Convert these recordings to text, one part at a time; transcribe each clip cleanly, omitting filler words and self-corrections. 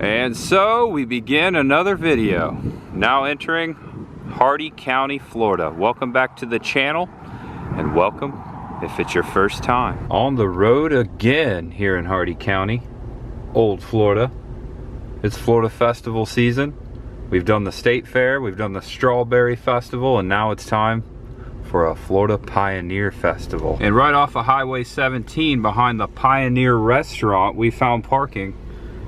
And so we begin another video. Now entering Hardee County, Florida. Welcome back to the channel, and welcome if it's your first time. On the road again here in Hardee County, Old Florida. It's Florida Festival season. We've done the State Fair, we've done the Strawberry Festival, and now it's time for a Florida Pioneer Festival. And right off of Highway 17 behind the Pioneer Restaurant, we found parking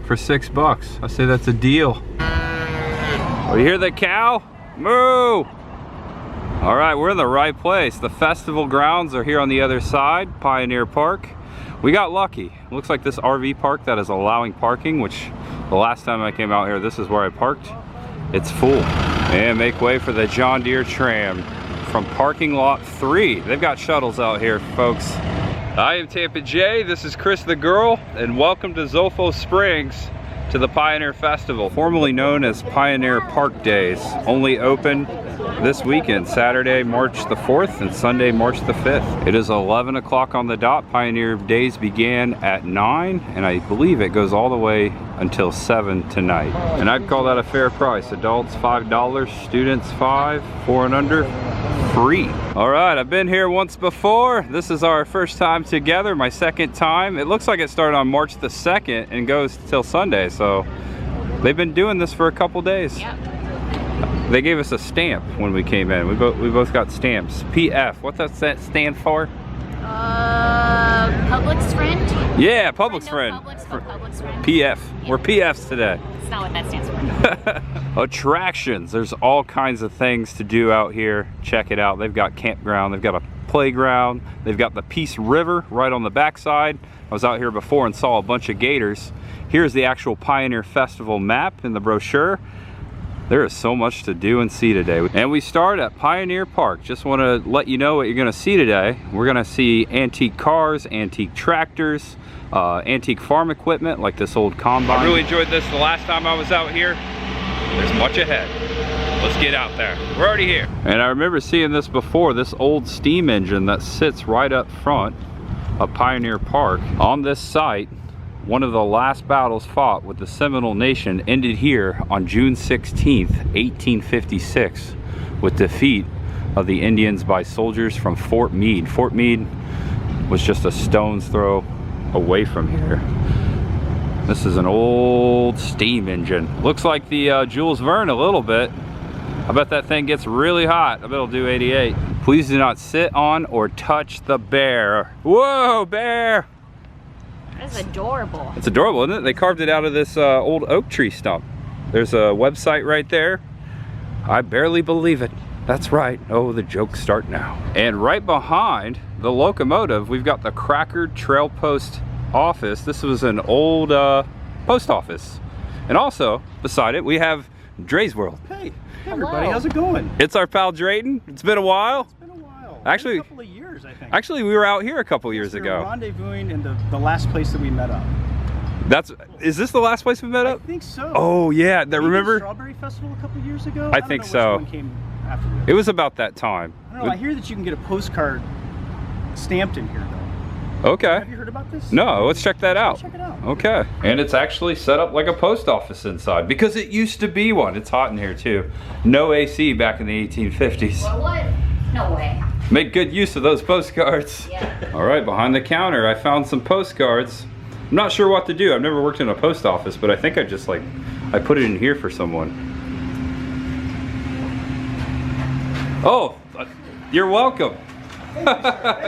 for $6. I say that's a deal. Oh, you hear the cow? Moo! All right, we're in the right place. The festival grounds are here on the other side, Pioneer Park. We got lucky. Looks like this RV park that is allowing parking, which the last time I came out here, this is where I parked. It's full. And make way for the John Deere tram from parking lot 3. They've got shuttles out here, folks. I am Tampa J, this is Chris the Girl, and welcome to Zolpho Springs to the Pioneer Festival, formerly known as Pioneer Park Days. Only open this weekend, Saturday, March the 4th and Sunday, March the 5th. It is 11 o'clock on the dot. Pioneer Days began at 9, and I believe it goes all the way until 7 tonight. And I'd call that a fair price. Adults $5, students $5, 4 and under free. All right, I've been here once before. This is our first time together, my second time. It looks like it started on March the 2nd and goes till Sunday, so they've been doing this for a couple days. Yep. They gave us a stamp when we came in. We both got stamps. PF, what does that stand for? Public's friend? Yeah, Public's friend. Public's friend. PF. Yeah. We're PFs today. That's not what that stands for. Attractions. There's all kinds of things to do out here. Check it out. They've got campground. They've got a playground. They've got the Peace River right on the backside. I was out here before and saw a bunch of gators. Here's the actual Pioneer Festival map in the brochure. There is so much to do and see today. And we start at Pioneer Park. Just want to let you know what you're going to see today. We're going to see antique cars, antique tractors, antique farm equipment like this old combine. I really enjoyed this the last time I was out here. There's much ahead. Let's get out there. We're already here. And I remember seeing this before, this old steam engine that sits right up front of Pioneer Park. On this site, one of the last battles fought with the Seminole Nation ended here on June 16th, 1856, with defeat of the Indians by soldiers from Fort Meade. Fort Meade was just a stone's throw away from here. This is an old steam engine. Looks like the Jules Verne a little bit. I bet that thing gets really hot. I bet it'll do 88. Please do not sit on or touch the bear. Whoa, bear! That's adorable. It's adorable, isn't it? They carved it out of this old oak tree stump. There's a website right there. I barely believe it. That's right. Oh, the jokes start now. And right behind the locomotive, we've got the Cracker Trail Post office. This was an old post office. And also, beside it, we have Dre's World. Hey everybody, how's it going? It's our pal Drayton. It's been a while. It's been a while. Actually, a couple of years, I think. Actually, we were out here a couple years ago. We were rendezvousing in the last place that we met up. Is this the last place we met up? I think so. Oh yeah, remember? Strawberry Festival a couple of years ago? I think so. Which one came after this. It was about that time. I don't know, I hear that you can get a postcard stamped in here though. Okay. Have you heard about this? No, let's check that out. Check it out. Okay. And it's actually set up like a post office inside because it used to be one. It's hot in here too. No AC back in the 1850s. Well, what? No way. Make good use of those postcards. Yeah. All right, behind the counter, I found some postcards. I'm not sure what to do. I've never worked in a post office, but I think I put it in here for someone. Oh, you're welcome.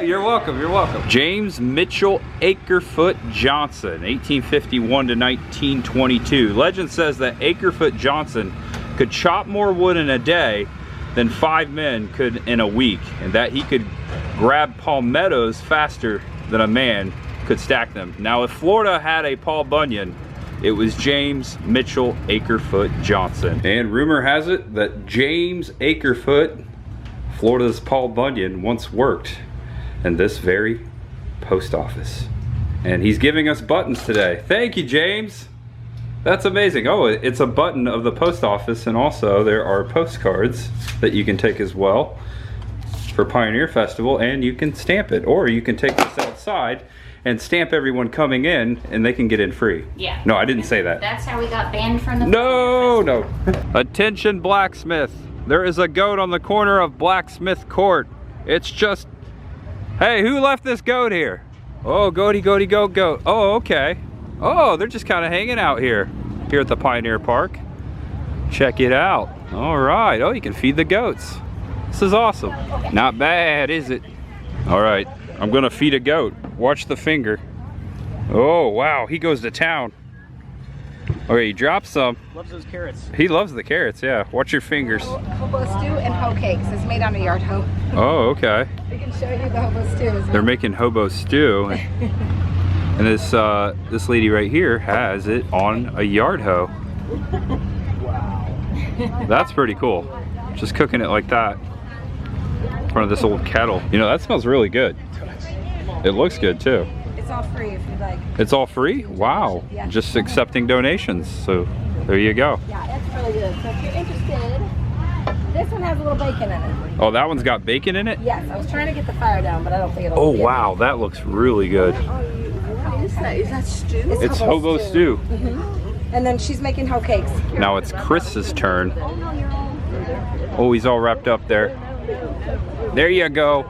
You're welcome, you're welcome. James Mitchell Acrefoot Johnson, 1851 to 1922. Legend says that Acrefoot Johnson could chop more wood in a day than 5 men could in a week, and that he could grab palmettos faster than a man could stack them. Now, if Florida had a Paul Bunyan, it was James Mitchell Acrefoot Johnson. And rumor has it that James Acrefoot, Florida's Paul Bunyan, once worked in this very post office. And he's giving us buttons today. Thank you, James. That's amazing. Oh, it's a button of the post office, and also there are postcards that you can take as well for Pioneer Festival, and you can stamp it, or you can take this outside and stamp everyone coming in, and they can get in free. Yeah. No, I didn't say that. That's how we got banned from the No, no. Attention, Blacksmith. There is a goat on the corner of Blacksmith Court. It's just, hey, who left this goat here? Oh, goaty, goaty, goat, goat. Oh, okay. Oh, they're just kind of hanging out here at the Pioneer Park. Check it out. All right. Oh, you can feed the goats. This is awesome. Not bad, is it? All right, I'm gonna feed a goat. Watch the finger. Oh, wow, he goes to town. Okay, he drops some. Loves those carrots. He loves the carrots, yeah. Watch your fingers. Hobo stew and hoe cakes. It's made on a yard hoe. Oh, okay. We can show you the hobo stew as well. They're making hobo stew. And this lady right here has it on a yard hoe. Wow. That's pretty cool. Just cooking it like that in front of this old kettle. You know, that smells really good. It looks good too. It's all free if you'd like. It's all free? Wow. Yeah. Just accepting donations. So there you go. Yeah, it's really good. So if you're interested, this one has a little bacon in it. Oh, that one's got bacon in it? Yes, I was trying to get the fire down, but I don't think it'll Oh, get wow. That looks really good. What is that? Is that stew? It's hobo stew. And then she's making hoe cakes. Now it's Chris's turn. Oh, he's all wrapped up there. There you go.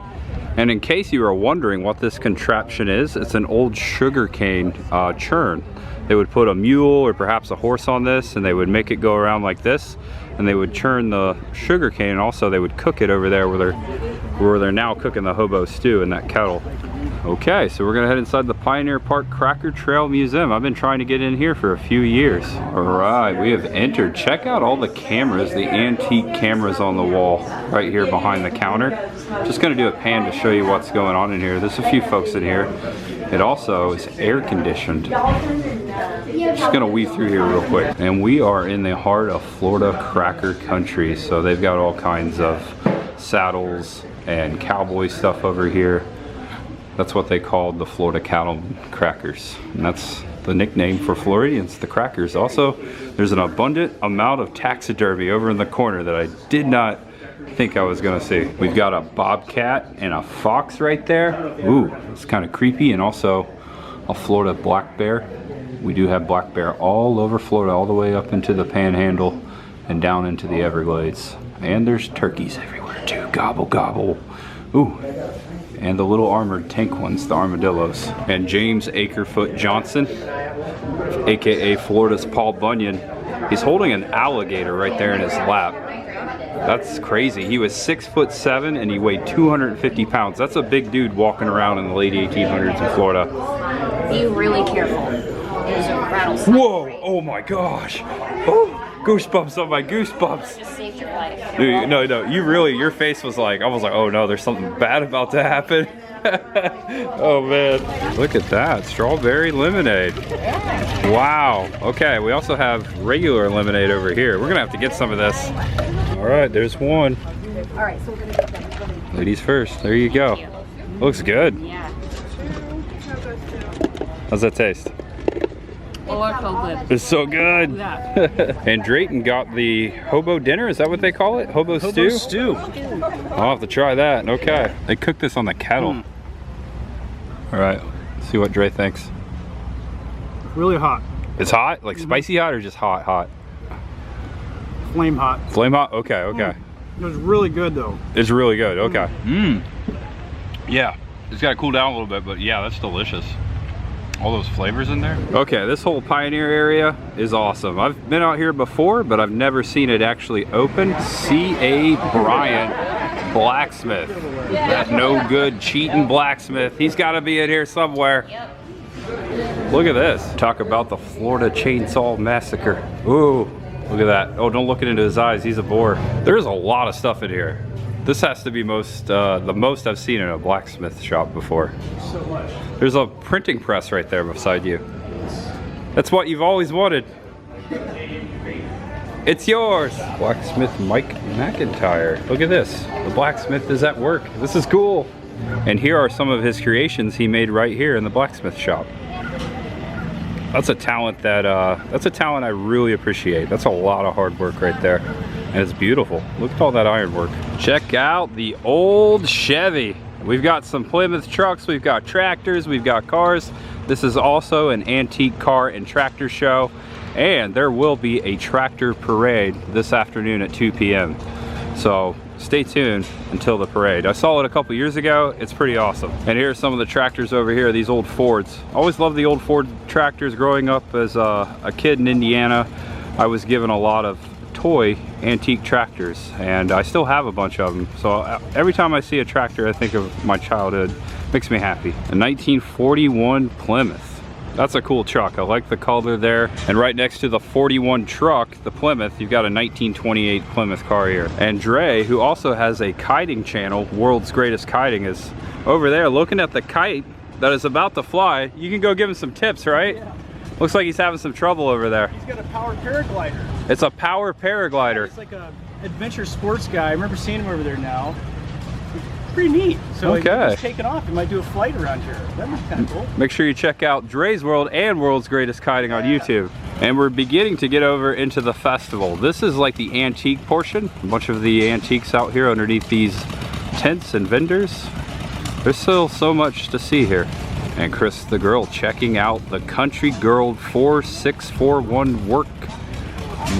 And in case you are wondering what this contraption is, it's an old sugarcane churn. They would put a mule or perhaps a horse on this, and they would make it go around like this, and they would churn the sugarcane, and also they would cook it over there where they're now cooking the hobo stew in that kettle. Okay, so we're gonna head inside the Pioneer Park Cracker Trail Museum. I've been trying to get in here for a few years. All right, we have entered. Check out all the cameras, the antique cameras on the wall right here behind the counter. Just gonna do a pan to show you what's going on in here. There's a few folks in here. It also is air conditioned. Just gonna weave through here real quick. And we are in the heart of Florida cracker country. So they've got all kinds of saddles and cowboy stuff over here. That's what they called the Florida cattle crackers. And that's the nickname for Floridians, the crackers. Also, there's an abundant amount of taxidermy over in the corner that I did not think I was gonna see. We've got a bobcat and a fox right there. Ooh, it's kind of creepy. And also a Florida black bear. We do have black bear all over Florida, all the way up into the Panhandle and down into the Everglades. And there's turkeys everywhere too. Gobble, gobble. Ooh. And the little armored tank ones, the armadillos. And James Acrefoot Johnson, aka Florida's Paul Bunyan, he's holding an alligator right there in his lap. That's crazy. He was 6'7" and he weighed 250 pounds. That's a big dude walking around in the late 1800s in Florida. Be really careful. There's a rattlesnake. Whoa! Oh my gosh! Oh, goosebumps on my goosebumps. Just saved your life. Dude, no, you really, your face was like, I was like, oh no, there's something bad about to happen. Oh man. Look at that, strawberry lemonade. Wow. Okay, we also have regular lemonade over here. We're gonna have to get some of this. All right, there's one. All right, so we're gonna get that. Ladies first, there you go. Looks good. Yeah. How's that taste? Oh, it's so good. It's so good. Yeah. And Drayton got the hobo dinner, is that what they call it? Hobo stew? Stew. I'll have to try that. Okay. They cook this on the kettle. All right, let's see what Dre thinks. Really hot. It's hot? Like spicy hot or just hot, hot? Flame hot. Flame hot? Okay, okay. It was really good though. It's really good, okay. Mmm. Yeah, it's got to cool down a little bit, but yeah, that's delicious. All those flavors in there. Okay, this whole Pioneer area is awesome. I've been out here before, but I've never seen it actually open. C.A. Bryant Blacksmith. That no good cheating blacksmith. He's got to be in here somewhere. Yep. Look at this. Talk about the Florida Chainsaw Massacre. Ooh, look at that. Oh, don't look it into his eyes. He's a bore. There's a lot of stuff in here. This has to be the most I've seen in a blacksmith shop before. So much. There's a printing press right there beside you. That's what you've always wanted. It's yours. Blacksmith Mike McIntyre. Look at this. The blacksmith is at work. This is cool. And here are some of his creations he made right here in the blacksmith shop. That's a talent I really appreciate. That's a lot of hard work right there. And it's beautiful. Look at all that ironwork. Check out the old Chevy. We've got some Plymouth trucks, we've got tractors, we've got cars. This is also an antique car and tractor show, and there will be a tractor parade this afternoon at 2 p.m. So stay tuned until the parade. I saw it a couple years ago. It's pretty awesome. And here's some of the tractors over here, these old Fords. Always loved the old Ford tractors growing up as a kid in Indiana. I was given a lot of toy antique tractors, and I still have a bunch of them. So every time I see a tractor, I think of my childhood. Makes me happy. A 1941 Plymouth. That's a cool truck. I like the color there. And right next to the 41 truck, the Plymouth, you've got a 1928 Plymouth car here. And Dre, who also has a kiting channel, World's Greatest Kiting, is over there looking at the kite that is about to fly. You can go give him some tips, right? Yeah. Looks like he's having some trouble over there. He's got a power paraglider. It's a power paraglider. It's like a adventure sports guy. I remember seeing him over there now. Pretty neat. So okay. He's taking off. He might do a flight around here. That'd be kind of cool. Make sure you check out Dre's World and World's Greatest Kiting on YouTube. And we're beginning to get over into the festival. This is like the antique portion. A bunch of the antiques out here underneath these tents and vendors. There's still so much to see here. And Chris the girl checking out the Country Girl 4641 Work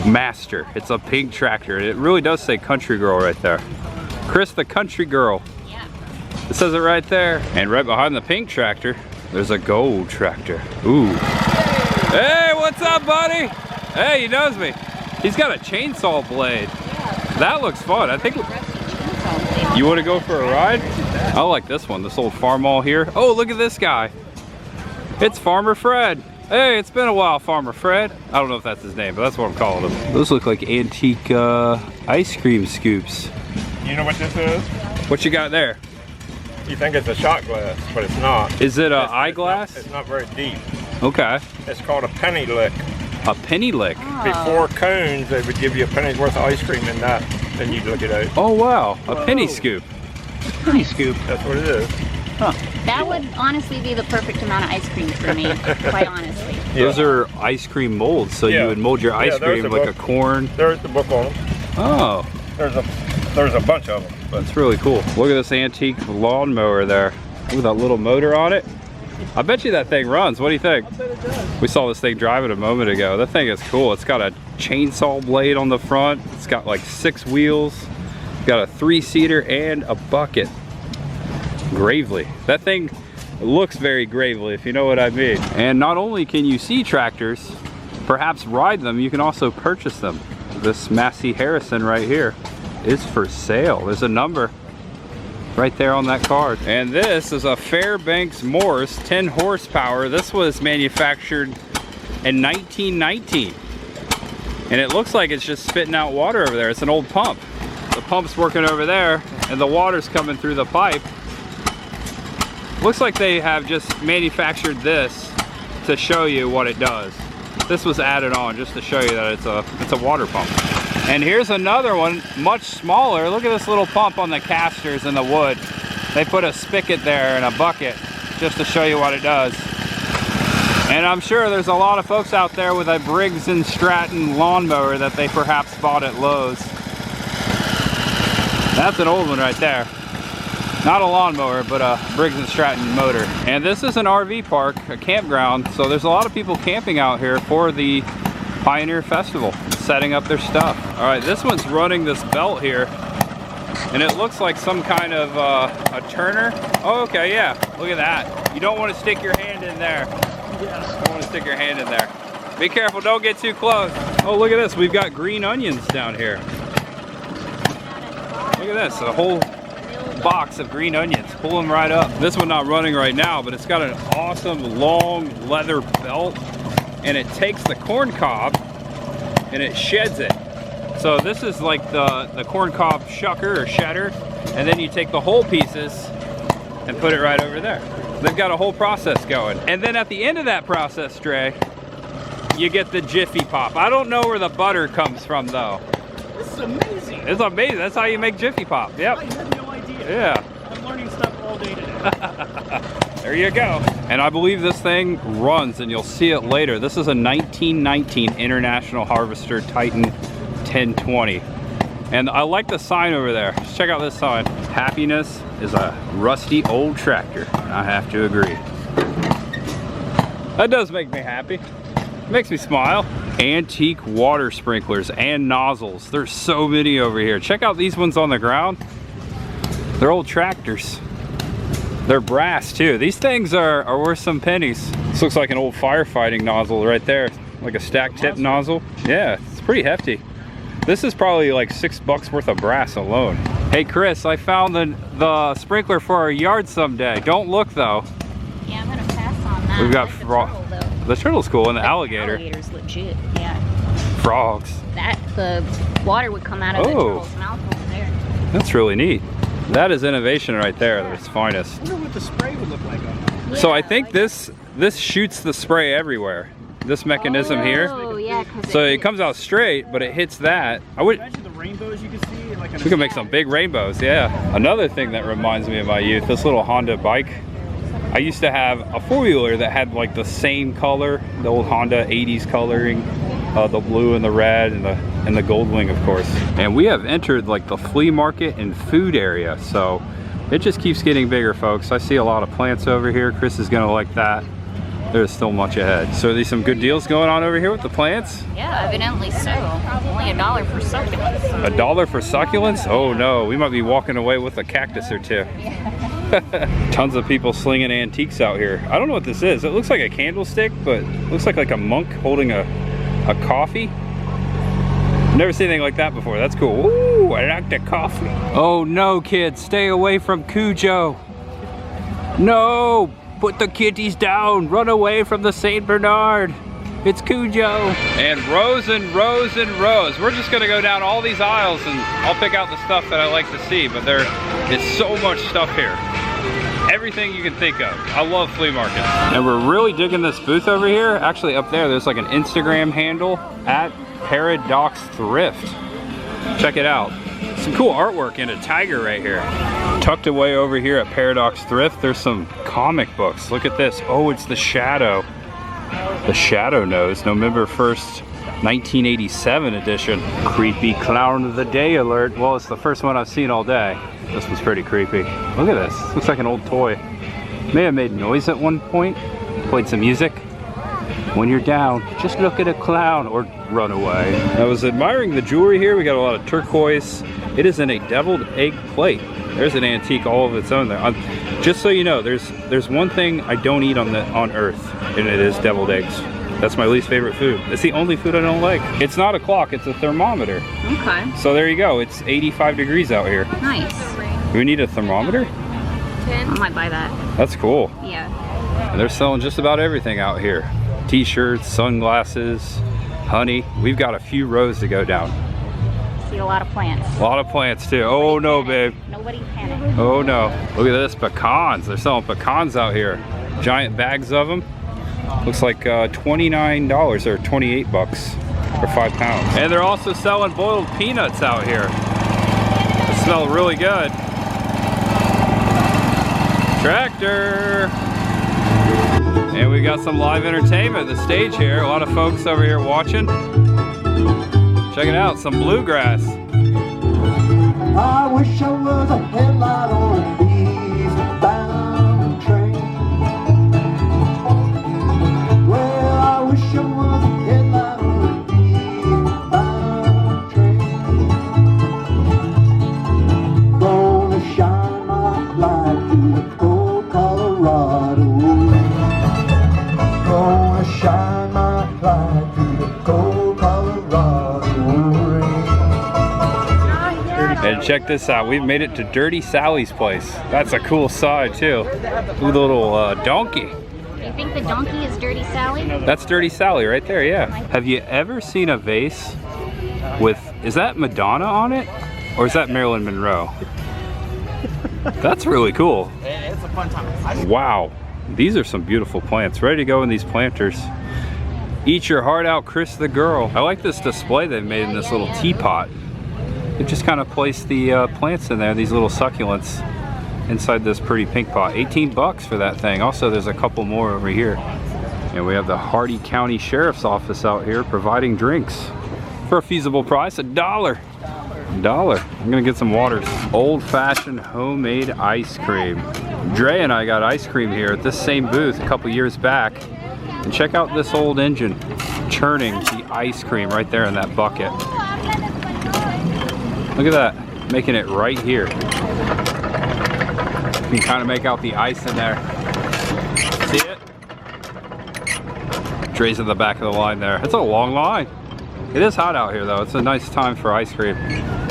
Master. It's a pink tractor. It really does say Country Girl right there. Chris the Country Girl. Yeah. It says it right there. And right behind the pink tractor, there's a gold tractor. Ooh. Hey, what's up, buddy? Hey, he knows me. He's got a chainsaw blade. Yeah. That looks fun. I think you want to go for a ride? I like this one, this old farmall here. Oh, look at this guy. It's Farmer Fred. Hey, it's been a while, Farmer Fred. I don't know if that's his name, but that's what I'm calling him. Those look like antique ice cream scoops. You know what this is? What you got there? You think it's a shot glass, but it's not. Is it an eyeglass? It's not very deep. Okay. It's called a penny lick. A penny lick. Before cones, they would give you a penny's worth of ice cream in that, and you'd look it out. Oh wow, a penny scoop. Penny scoop. That's what it is. Huh. That would honestly be the perfect amount of ice cream for me, quite honestly. Those are ice cream molds, so you Yeah. would mold your ice Yeah, there's cream the like a book. corn. There's the book on them. Oh, There's a bunch of them. that's really cool. Look at this antique lawnmower there. With that little motor on it. I bet you that thing runs. What do you think? I bet it does. We saw this thing driving a moment ago. That thing is cool. It's got a chainsaw blade on the front. It's got like 6 wheels. Got a 3-seater and a bucket. Gravely. That thing looks very gravely, if you know what I mean. And not only can you see tractors, perhaps ride them, you can also purchase them. This Massey Harrison right here is for sale. There's a number right there on that card. And this is a Fairbanks Morse 10 horsepower. This was manufactured in 1919. And it looks like it's just spitting out water over there. It's an old pump. The pump's working over there and the water's coming through the pipe. Looks like they have just manufactured this to show you what it does. This was added on just to show you that it's a water pump. And here's another one, much smaller. Look at this little pump on the casters and the wood. They put a spigot there and a bucket just to show you what it does. And I'm sure there's a lot of folks out there with a Briggs & Stratton lawnmower that they perhaps bought at Lowe's. That's an old one right there. Not a lawnmower, but a Briggs & Stratton motor. And this is an RV park, a campground, so there's a lot of people camping out here for the Pioneer Festival, setting up their stuff. All right, this one's running this belt here, and it looks like some kind of a turner. Oh, okay, yeah, look at that. You don't want to stick your hand in there. You don't want to stick your hand in there. Be careful, don't get too close. Oh, look at this, we've got green onions down here. Look at this, a whole box of green onions. Pull them right up. This one not running right now, but it's got an awesome long leather belt, and it takes the corn cob and it sheds it. So this is like the corn cob shucker or shedder, and then you take the whole pieces and put it right over there. They've got a whole process going. And then at the end of that process, Dre, you get the Jiffy Pop. I don't know where the butter comes from though. This is amazing. It's amazing. That's how you make Jiffy Pop. Yep. I had no idea. Yeah. I'm learning stuff all day today. There you go. And I believe this thing runs, and you'll see it later. This is a 1919 International Harvester Titan 1020. And I like the sign over there. Just check out this sign. happiness is a rusty old tractor. I have to agree. That does make me happy. It makes me smile. Antique water sprinklers and nozzles. There's so many over here. Check out these ones on the ground. They're old tractors. They're brass too. These things are worth some pennies. This looks like an old firefighting nozzle right there. Like a stack tip nozzle. Yeah, it's pretty hefty. This is probably like $6 worth of brass alone. Hey Chris, I found the sprinkler for our yard someday. Don't look though. Yeah, I'm gonna pass on that. We've got the turtle, though. The turtle's cool and the alligator. Alligator's legit, yeah. Frogs. The water would come out of the turtle's mouth over there. That's really neat. That is innovation right there at its finest. I wonder what the spray would look like on that. Yeah, So I think this shoots the spray everywhere. This mechanism here. Oh, yeah, 'cause So it comes out straight, but it hits that. Imagine the rainbows you could see. Like We can make some big rainbows, yeah. Another thing that reminds me of my youth, this little Honda bike. I used to have a four-wheeler that had like the same color, the old Honda 80s coloring, the blue and the red and the gold wing, of course. And we have entered like the flea market and food area, so it just keeps getting bigger, folks. I see a lot of plants over here. Chris is gonna like that. There's still much ahead. So are these some good deals going on over here with the plants? Yeah, evidently so. Only $1 for succulents. $1 for succulents? Oh no, we might be walking away with a cactus or two. Tons of people slinging antiques out here. I don't know what this is. It looks like a candlestick, but it looks like a monk holding a coffee. Never seen anything like that before. That's cool. Ooh, I like the coffee. Oh no, kids, stay away from Cujo. No, put the kitties down. Run away from the Saint Bernard. It's Cujo. And rows and rows and rows. We're just gonna go down all these aisles and I'll pick out the stuff that I like to see, but there is so much stuff here. Everything you can think of. I love flea markets. And we're really digging this booth over here. Actually up there's like an Instagram handle at Paradox Thrift. Check it out. Some cool artwork and a tiger right here. Tucked away over here at Paradox Thrift, there's some comic books. Look at this. Oh, it's The Shadow. The Shadow Knows, November 1st, 1987 edition. Creepy Clown of the Day alert. Well, it's the first one I've seen all day. This was pretty creepy. Look at this. Looks like an old toy. May have made noise at one point. Played some music. When you're down, just look at a clown or run away. I was admiring the jewelry here. We got a lot of turquoise. It is in a deviled egg plate. There's an antique all of its own there. Just so you know, there's one thing I don't eat on Earth, and it is deviled eggs. That's my least favorite food. It's the only food I don't like. It's not a clock, it's a thermometer. Okay. So there you go. It's 85 degrees out here. Nice. Do we need a thermometer? I might buy that. That's cool. Yeah. And they're selling just about everything out here. T-shirts, sunglasses, honey. We've got a few rows to go down. See a lot of plants. A lot of plants too. Oh no, babe. Nobody panic. Oh no. Look at this, pecans. They're selling pecans out here. Giant bags of them. Looks like $29 or 28 bucks for 5 pounds. And they're also selling boiled peanuts out here. They smell really good. Tractor. And we got some live entertainment at the stage here. A lot of folks over here watching. Check it out, some bluegrass. I wish I was a headlight on a eastbound train. Well, I wish I was a headlight on a eastbound train. Gonna shine my light through the cold Colorado rain. Gonna shine my light through the cold Colorado rain. And check this out, we've made it to Dirty Sally's place. That's a cool side too. Ooh, the little donkey. You think the donkey is Dirty Sally? That's Dirty Sally right there, yeah. Have you ever seen a vase with, is that Madonna on it? Or is that Marilyn Monroe? That's really cool. It's a fun time. Wow, these are some beautiful plants. Ready to go in these planters. Eat your heart out, Chris the girl. I like this display they've made in this little teapot. They just kind of placed the plants in there, these little succulents, inside this pretty pink pot. 18 bucks for that thing. Also, there's a couple more over here. And we have the Hardee County Sheriff's Office out here providing drinks for a feasible price, $1. $1. I'm gonna get some waters. Old-fashioned homemade ice cream. Dre and I got ice cream here at this same booth a couple years back. And check out this old engine churning the ice cream right there in that bucket. Look at that, making it right here. You can kind of make out the ice in there. See it? Dre's in the back of the line there. It's a long line. It is hot out here though. It's a nice time for ice cream.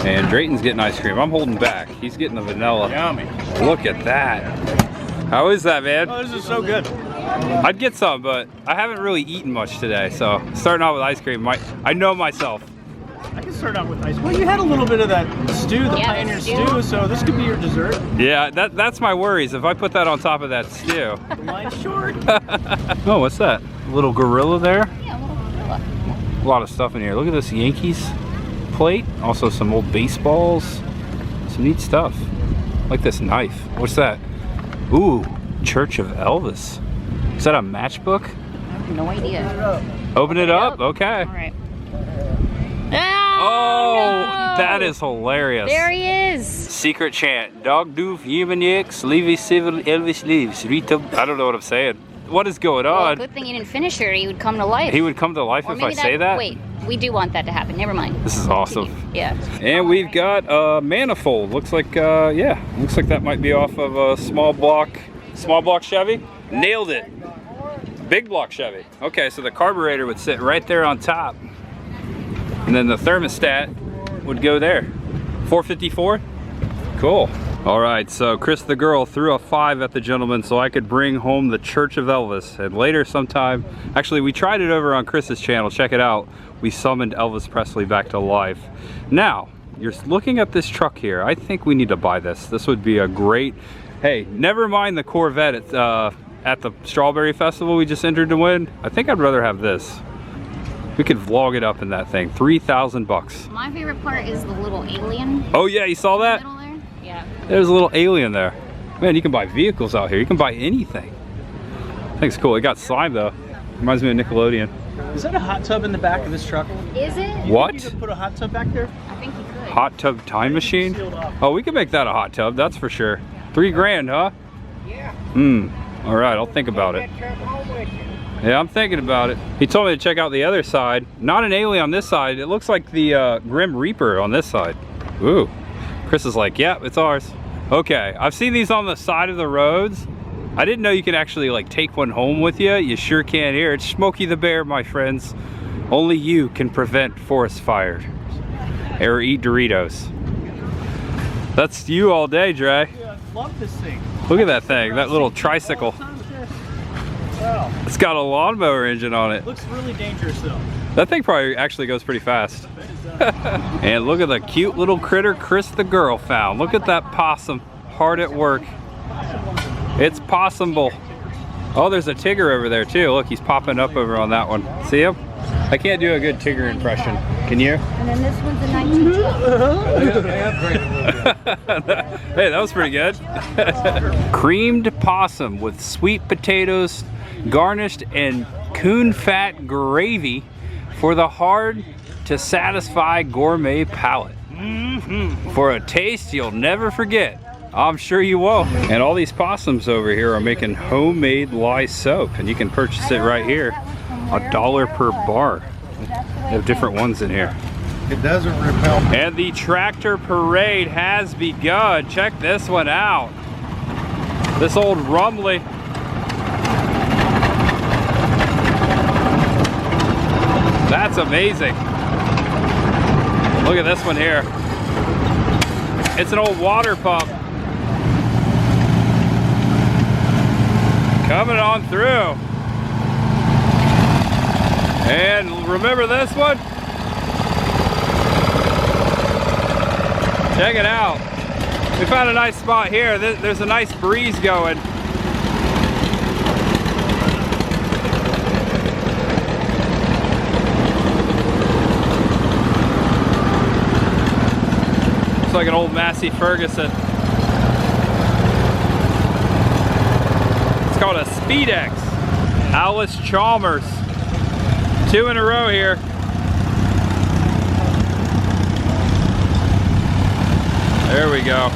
And Drayton's getting ice cream. I'm holding back. He's getting the vanilla. Yummy. Look at that. How is that, man? Oh, this is so good. I'd get some, but I haven't really eaten much today. So starting out with ice cream, I know myself. I can start out with ice cream. Well, you had a little bit of that stew, the Yeah, Pioneer the stew, stew. so this could be your dessert. Yeah, that's my worries. If I put that on top of that stew. The line's short. Oh, what's that? Little gorilla there? Yeah, a little gorilla. A lot of stuff in here. Look at this Yankees plate. Also some old baseballs. Some neat stuff. Like this knife. What's that? Ooh, Church of Elvis. Is that a matchbook? I have no idea. Open it up? Okay. All right. Oh, no. that is hilarious. There he is. Secret chant. Dog doof, yemenix, leavy civil, Elvis leaves. Rita. I don't know what I'm saying. What is going Well, on? good thing you didn't finish it, or he would come to life. He would come to life Or if I maybe say that? Wait, we do want that to happen. Never mind. This is awesome. Yeah. And we've got a manifold. Looks like, yeah, looks like that might be off of a small block Chevy. Nailed it. Big block Chevy. Okay, so the carburetor would sit right there on top. And then the thermostat would go there. 454? Cool. All right, so Chris the girl threw a 5 at the gentleman so I could bring home the Church of Elvis. And later sometime, actually we tried it over on Chris's channel, check it out. We summoned Elvis Presley back to life. Now, you're looking at this truck here. I think we need to buy this. This would be a great, hey, never mind the Corvette at the Strawberry Festival we just entered to win. I think I'd rather have this. We could vlog it up in that thing. 3,000 bucks. My favorite part is the little alien. Oh yeah, you saw that? Middle there. Yeah. There's a little alien there. Man, you can buy vehicles out here. You can buy anything. I think it's cool. It got slime though. Reminds me of Nickelodeon. Is that a hot tub in the back of this truck? Is it? What? You could put a hot tub back there? I think you could. Hot tub time machine? Oh, we could make that a hot tub. That's for sure. $3 grand, huh? Yeah. All right, I'll think about it. Yeah, I'm thinking about it. He told me to check out the other side. Not an alien on this side. It looks like the Grim Reaper on this side. Ooh. Chris is like, yeah, it's ours. Okay, I've seen these on the side of the roads. I didn't know you could actually like take one home with you. You sure can here. It's Smokey the Bear, my friends. Only you can prevent forest fire or eat Doritos. That's you all day, Dre. Yeah, I love this thing. Look at that thing, that little tricycle. Wow. It's got a lawnmower engine on it. Looks really dangerous though. That thing probably actually goes pretty fast. And look at the cute little critter Chris the girl found. Look at that possum, hard at work. It's possumable. Oh, there's a Tigger over there too. Look, he's popping up over on that one. See him? I can't do a good Tigger impression. Can you? And then this one's a 1912. Hey, that was pretty good. Creamed possum with sweet potatoes garnished in coon fat gravy for the hard to satisfy gourmet palate. For a taste you'll never forget. I'm sure you won't. And all these possums over here are making homemade lye soap, and you can purchase it right here. $1 per bar. They have different ones in here. It doesn't repel. And the tractor parade has begun. Check this one out. This old Rumley. That's amazing. Look at this one here. It's an old water pump. Coming on through. And remember this one? Check it out. We found a nice spot here. There's a nice breeze going. It's like an old Massey Ferguson. It's called a Speedex. Alice Chalmers. 2 in a row here. go.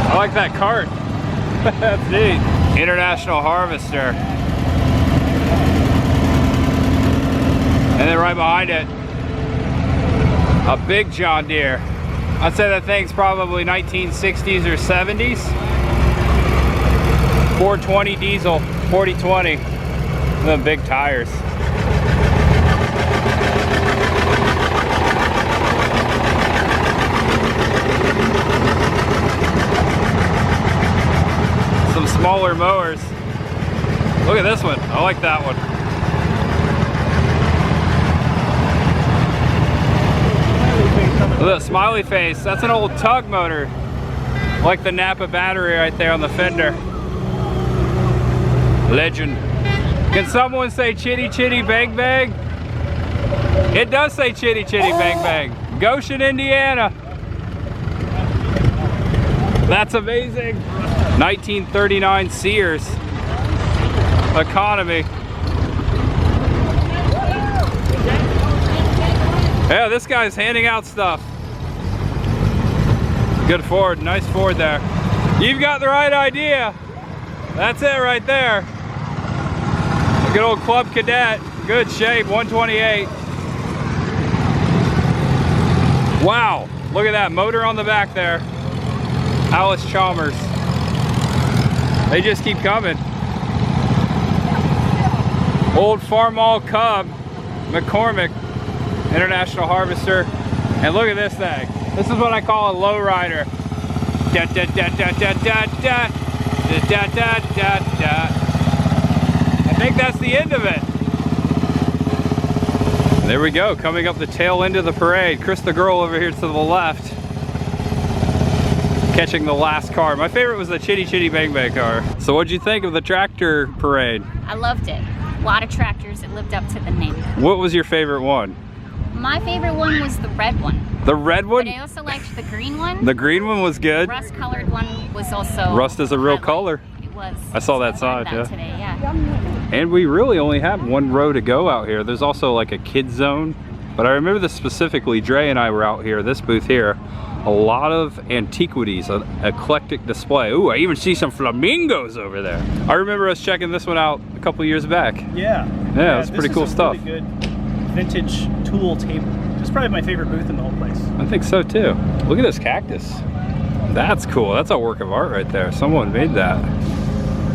I like that cart. That's neat. International Harvester. And then right behind it, a big John Deere. I'd say that thing's probably 1960s or 70s. 420 diesel, 4020. The big tires. Some smaller mowers. Look at this one. I like that one. Look at that smiley face. That's an old tug motor. I like the Napa battery right there on the fender. Legend. Can someone say chitty chitty bang bang? It does say chitty chitty bang bang. Goshen, Indiana. That's amazing. 1939 Sears Economy. Yeah, this guy's handing out stuff. Good Ford, nice Ford there. You've got the right idea. That's it right there. Good old Club Cadet, good shape, 128. Wow, look at that motor on the back there. Alice Chalmers. They just keep coming. Old Farmall Cub, McCormick, International Harvester. And look at this thing. This is what I call a lowrider. Da da da da da da da da da da da. I think that's the end of it. There we go, coming up the tail end of the parade. Chris the girl over here to the left, catching the last car. My favorite was the Chitty Chitty Bang Bang car. So what'd you think of the tractor parade? I loved it. A lot of tractors that lived up to the name. What was your favorite one? My favorite one was the red one. The red one? But I also liked the green one. The green one was good. The rust colored one was also. Rust is a real color. It was. I saw that So I sign, learned yeah. Today, yeah. And we really only have one row to go out here. There's also like a kid zone. But I remember this specifically, Dre and I were out here, this booth here. A lot of antiquities, an eclectic display. Ooh, I even see some flamingos over there. I remember us checking this one out a couple years back. Yeah. Yeah, it's pretty cool this is a stuff. really good vintage tool table. It's probably my favorite booth in the whole place. I think so too. Look at this cactus. That's cool. That's a work of art right there. Someone made that.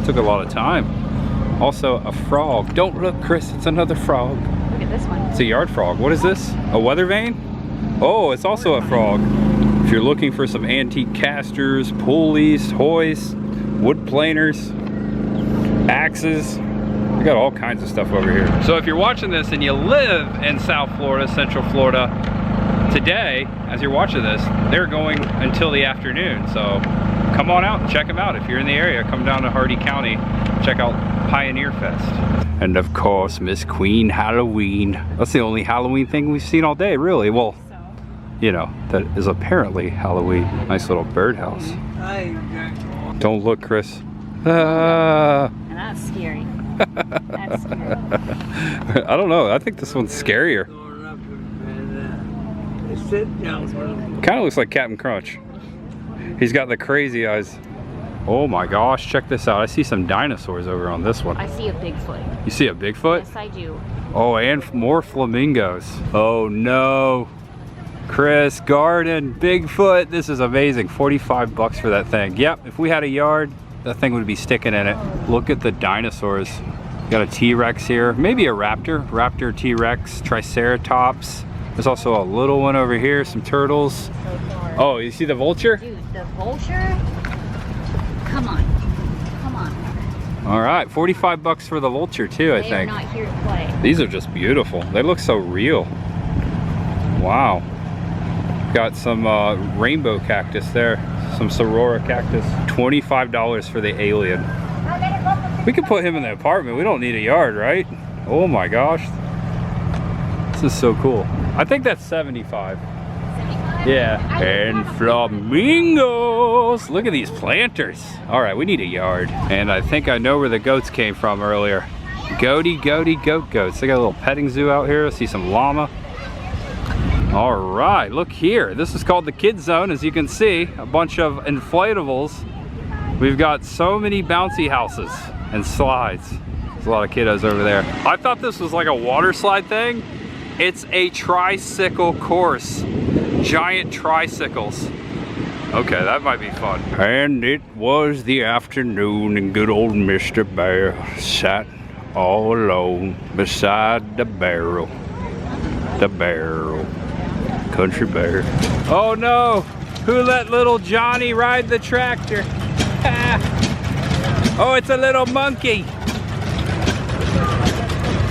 Took a lot of time. Also a frog. Don't look, Chris, it's another frog. Look at this one. It's a yard frog. What is this? A weather vane? Oh, it's also a frog. If you're looking for some antique casters, pulleys, hoists, wood planers, axes, we got all kinds of stuff over here. So if you're watching this and you live in South Florida, Central Florida, today, as you're watching this, they're going until the afternoon. So come on out and check them out. If you're in the area, come down to Hardee County, check out Pioneer Fest. And of course, Miss Queen Halloween. That's the only Halloween thing we've seen all day, really. Well, you know, that is apparently Halloween. Nice little birdhouse. Don't look, Chris. Ah. And that's scary. That's scary. I don't know. I think this one's scarier. Kind of looks like Captain Crunch. He's got the crazy eyes. Oh my gosh, check this out. I see some dinosaurs over on this one. I see a Bigfoot. You see a Bigfoot? Yes, I do. Oh, and more flamingos. Oh no. Chris, garden, Bigfoot. This is amazing. 45 bucks for that thing. Yep, if we had a yard, that thing would be sticking in it. Look at the dinosaurs. Got a T-Rex here. Maybe a raptor. Raptor, T-Rex, Triceratops. There's also a little one over here, some turtles. Oh, you see the vulture? Dude, the vulture? Come on. Come on. All right, 45 bucks for the vulture too, I They are think. not here to play. These are just beautiful. They look so real. Wow. Got some rainbow cactus there. Some Sorora cactus. $25 for the alien. We could put him in the apartment. We don't need a yard, right? Oh my gosh. This is so cool. I think that's 75. 75? Yeah. And flamingos. Look at these planters. All right, we need a yard. And I think I know where the goats came from earlier. Goaty, goats. They got a little petting zoo out here. I see some llama. All right, look here. This is called the kids zone. As you can see, a bunch of inflatables. We've got so many bouncy houses and slides. There's a lot of kiddos over there. I thought this was like a water slide thing. It's a tricycle course. Giant tricycles. Okay, that might be fun. And it was the afternoon and good old Mr. Bear sat all alone beside the barrel. The barrel. Country bear. Oh no! Who let little Johnny ride the tractor? Oh, it's a little monkey.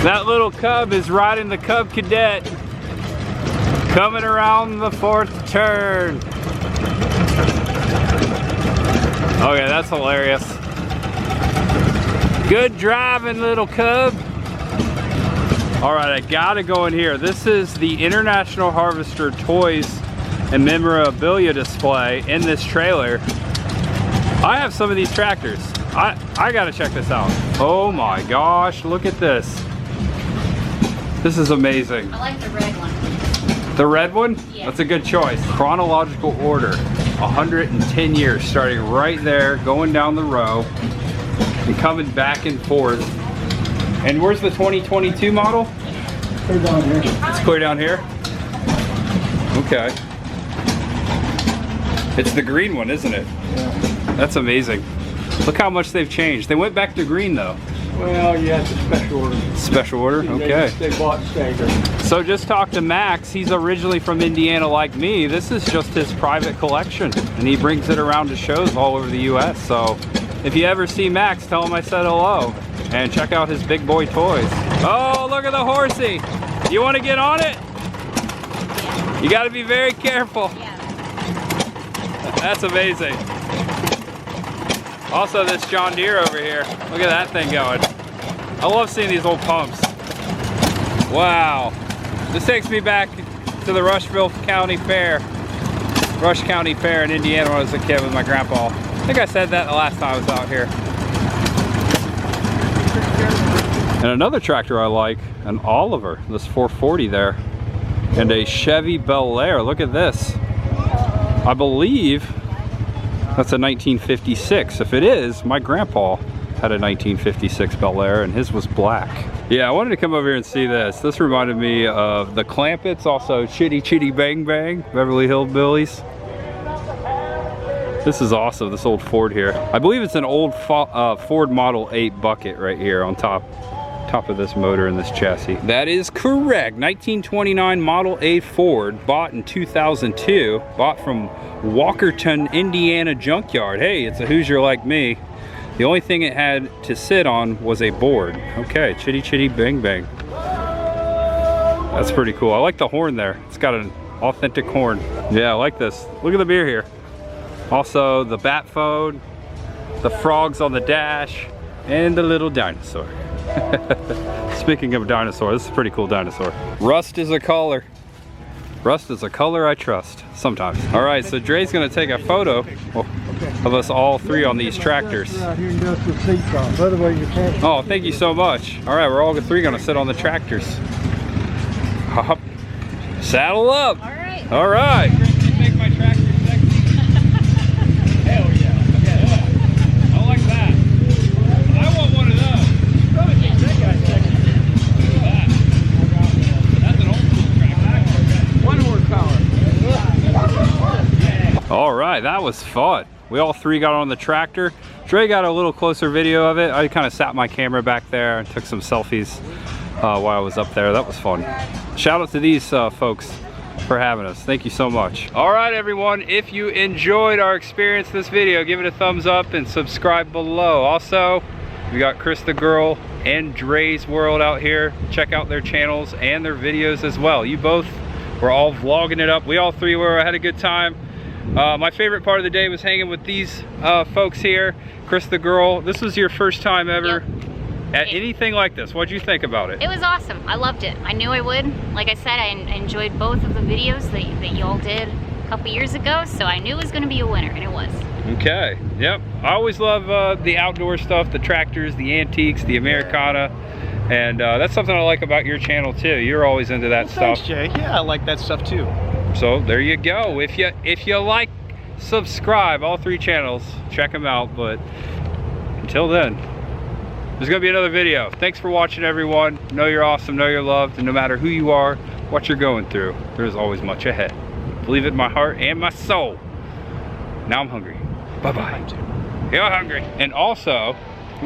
That little cub is riding the Cub Cadet. Coming around the 4th turn. Okay, that's hilarious. Good driving, little cub. All right, I gotta go in here. This is the International Harvester Toys and Memorabilia display in this trailer. I have some of these tractors. I gotta check this out. Oh my gosh, look at this. This is amazing. I like the red one. The red one? Yeah. That's a good choice. Chronological order. 110 years, starting right there, going down the row, and coming back and forth. And where's the 2022 model? Clear down here. It's clear down here? Okay. It's the green one, isn't it? Yeah. That's amazing. Look how much they've changed. They went back to green though. Well, yeah, it's a special order. Special order? Okay. They bought stagger. So just talk to Max. He's originally from Indiana like me. This is just his private collection. And he brings it around to shows all over the US. So if you ever see Max, tell him I said hello. And check out his big boy toys. Oh, look at the horsey. You want to get on it? You got to be very careful. Yeah. That's amazing. Also this John Deere over here. Look at that thing going. I love seeing these old pumps. Wow. This takes me back to the Rushville County Fair. Rush County Fair in Indiana when I was a kid with my grandpa. I think I said that the last time I was out here. And another tractor I like, an Oliver, this 440 there. And a Chevy Bel Air, look at this. I believe that's a 1956. If it is, my grandpa had a 1956 Bel Air and his was black. Yeah, I wanted to come over here and see this. This reminded me of the Clampetts, also Chitty Chitty Bang Bang, Beverly Hillbillies. This is awesome, this old Ford here. I believe it's an old Ford Model 8 bucket right here on top of this motor and this chassis. That is correct. 1929 Model A Ford, bought in 2002, bought from Walkerton, Indiana junkyard. Hey, it's a Hoosier like me. The only thing it had to sit on was a board. Okay, Chitty Chitty Bang Bang. That's pretty cool. I like the horn there. It's got an authentic horn. Yeah, I like this. Look at the beer here. Also the bat phone, the frogs on the dash, and the little dinosaur. Speaking of dinosaur, this is a pretty cool dinosaur. Rust is a color. Rust is a color I trust, sometimes. All right, so Dre's gonna take a photo of us all three on these tractors. Oh, thank you so much. All right, we're all three gonna sit on the tractors. Hop. Saddle up. All right. All right. Make my tractor sexy. Hell yeah. I like that. I want one of those. All right, that was fun. We all three got on the tractor. Dre got a little closer video of it. I kind of sat my camera back there and took some selfies while I was up there. That was fun. Shout out to these folks for having us. Thank you so much. All right, everyone, if you enjoyed our experience this video, give it a thumbs up and subscribe below. Also, we got Chris the Girl and Dre's World out here. Check out their channels and their videos as well. You both were all vlogging it up. We all three were, had a good time. My favorite part of the day was hanging with these folks here. Chris the girl, this was your first time ever at anything like this. What'd you think about it? It was awesome. I loved it. I knew I would. Like I said, I enjoyed both of the videos that y'all did a couple years ago, so I knew it was going to be a winner, and it was. Okay, yep. I always love the outdoor stuff, the tractors, the antiques, the Americana, and that's something I like about your channel too. You're always into that stuff. Thanks, Jay. Yeah, I like that stuff too. So there you go. If you like, subscribe. All 3 channels, check them out. But until then, there's gonna be another video. Thanks for watching, everyone. Know you're awesome, know you're loved, and no matter who you are, what you're going through, there's always much ahead. Believe it in my heart and my soul. Now I'm hungry. Bye-bye. You're hungry. And also, I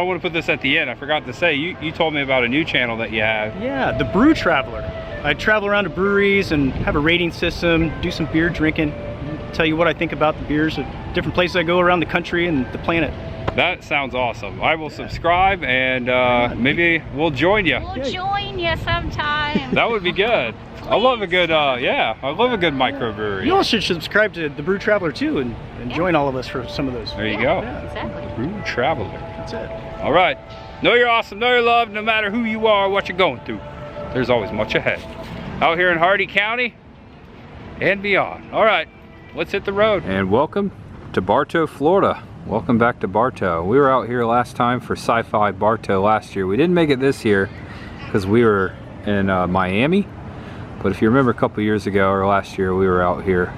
want to put this at the end. I forgot to say, you told me about a new channel that you have. Yeah, the Brew Traveler. I travel around to breweries and have a rating system, do some beer drinking, tell you what I think about the beers at different places I go around the country and the planet. That sounds awesome. I will subscribe, and maybe we'll join you. We'll join you sometime. That would be good. I love a good, yeah, I love a good microbrewery. You all should subscribe to the Brew Traveler too and join all of us for some of those. There you go. Yeah. Exactly. Brew Traveler. That's it. All right. Know you're awesome, know you're loved, no matter who you are, what you're going through. There's always much ahead. Out here in Hardee County and beyond. All right, let's hit the road. And welcome to Bartow, Florida. Welcome back to Bartow. We were out here last time for Sci-Fi Bartow last year. We didn't make it this year because we were in Miami. But if you remember a couple years ago or last year, we were out here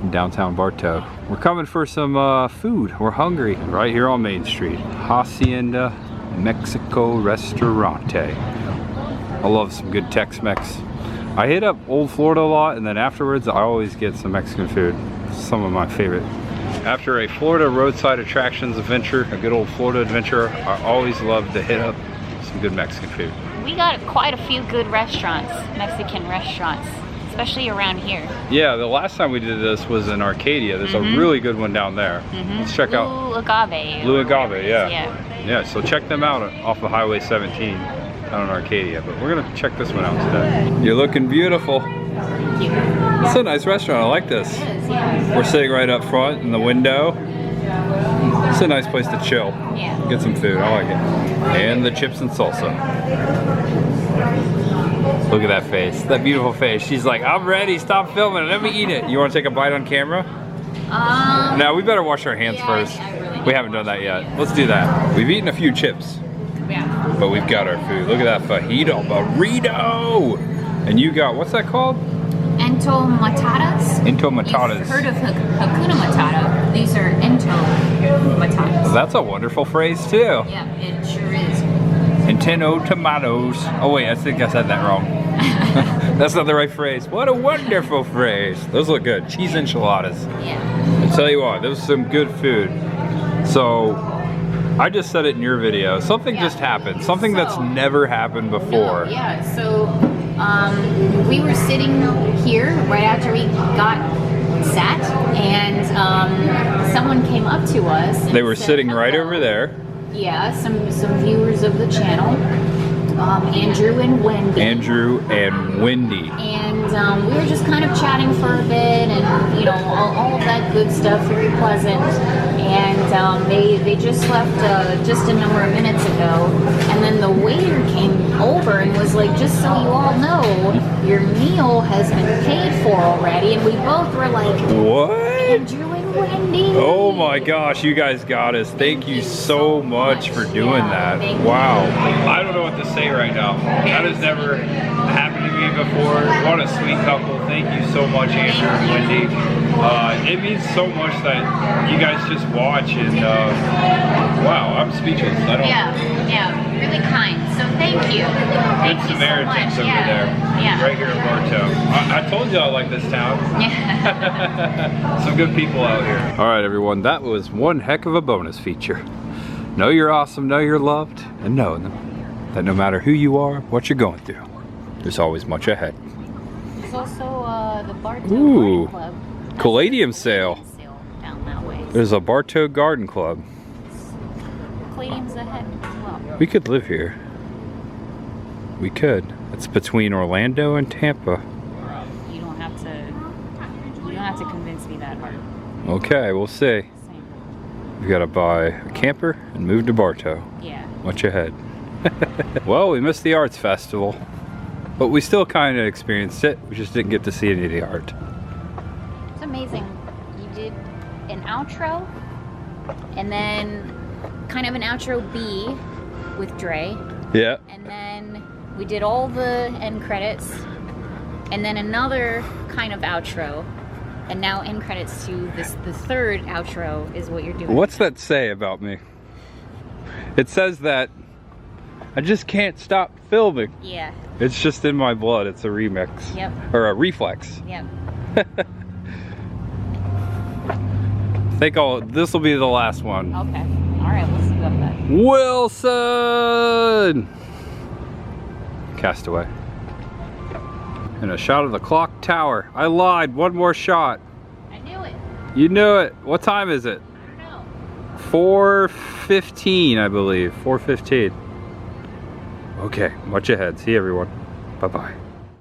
in downtown Bartow. We're coming for some food. We're hungry. Right here on Main Street. Hacienda Mexico Restaurante. I love some good Tex-Mex. I hit up Old Florida a lot, and then afterwards I always get some Mexican food. Some of my favorite. After a Florida roadside attractions adventure, a good old Florida adventure, I always love to hit up some good Mexican food. We got quite a few good restaurants, Mexican restaurants, especially around here. Yeah, the last time we did this was in Arcadia. There's a really good one down there. Let's check out Blue Agave. Blue Agave, yeah. Yeah. So check them out off of Highway 17 out in Arcadia. But we're gonna check this one out today. You're looking beautiful. Thank you. It's a nice restaurant, I like this. It is, yeah. We're sitting right up front in the window. It's a nice place to chill. Yeah. Get some food, I like it. And the chips and salsa. Look at that face, that beautiful face. She's like, I'm ready, stop filming, let me eat it. You wanna take a bite on camera? No, we better wash our hands first. We haven't done that yet. Let's do that. We've eaten a few chips, but we've got our food. Look at that fajito burrito. And you got, what's that called? Entomatadas. Entomatadas. You've heard of Hakuna Matata. These are entomatadas. That's a wonderful phrase too. Yeah, it sure is. Nintendo tomatoes. Oh wait, I think I said that wrong. That's not the right phrase. What a wonderful phrase. Those look good. Cheese enchiladas. Yeah. I tell you what, those are some good food. So, I just said it in your video. Something just happened. Something that's never happened before. No, yeah, so we were sitting here right after we got sat, and someone came up to us. And They were said, sitting right "Hello." over there. Yeah, some viewers of the channel, Andrew and Wendy. Andrew and Wendy. And we were just kind of chatting for a bit, and you know, all of that good stuff, very pleasant. And they just left just a number of minutes ago, and then the waiter came over and was like, just so you all know, your meal has been paid for already. And we both were like, What? Andrew and Wendy. Oh my gosh, you guys got us. Thank you so much for doing Yeah, that. thank Wow. I don't know what to say right now. That has never happened to me before. What a sweet couple. Thank you so much, Andrew and Wendy. It means so much that you guys just watch, and wow, I'm speechless. I don't. Yeah, really kind. So thank you. Thank Good you Samaritans so over much. there. Yeah. Right here in Bartow. I told you I like this town. Yeah. Some good people out here. All right, everyone, that was one heck of a bonus feature. Know you're awesome, know you're loved, and know that no matter who you are, what you're going through, there's always much ahead. There's also the Bartow Ooh. Garden Club. Caladium sale. Down that way. There's a Bartow Garden Club. Caladium's ahead as well. We could live here. We could. It's between Orlando and Tampa. You don't have to convince me that hard. Okay, we'll see. Same. We gotta buy a camper and move to Bartow. Yeah. Much ahead. Well, we missed the arts festival, but we still kind of experienced it. We just didn't get to see any of the art. It's amazing. You did an outro, and then kind of an outro B with Dre, Yeah. and then we did all the end credits, and then another kind of outro, and now end credits to this. The third outro is what you're doing. What's that say about me? It says that I just can't stop filming. Yeah. It's just in my blood. It's a remix. Yep. Or a reflex. Yep. I think this will be the last one. Okay. All right. We'll see about that. Wilson! Castaway. And a shot of the clock tower. I lied. One more shot. I knew it. You knew it. What time is it? I don't know. 4:15, I believe. 4:15. Okay, much ahead. See everyone. Bye-bye.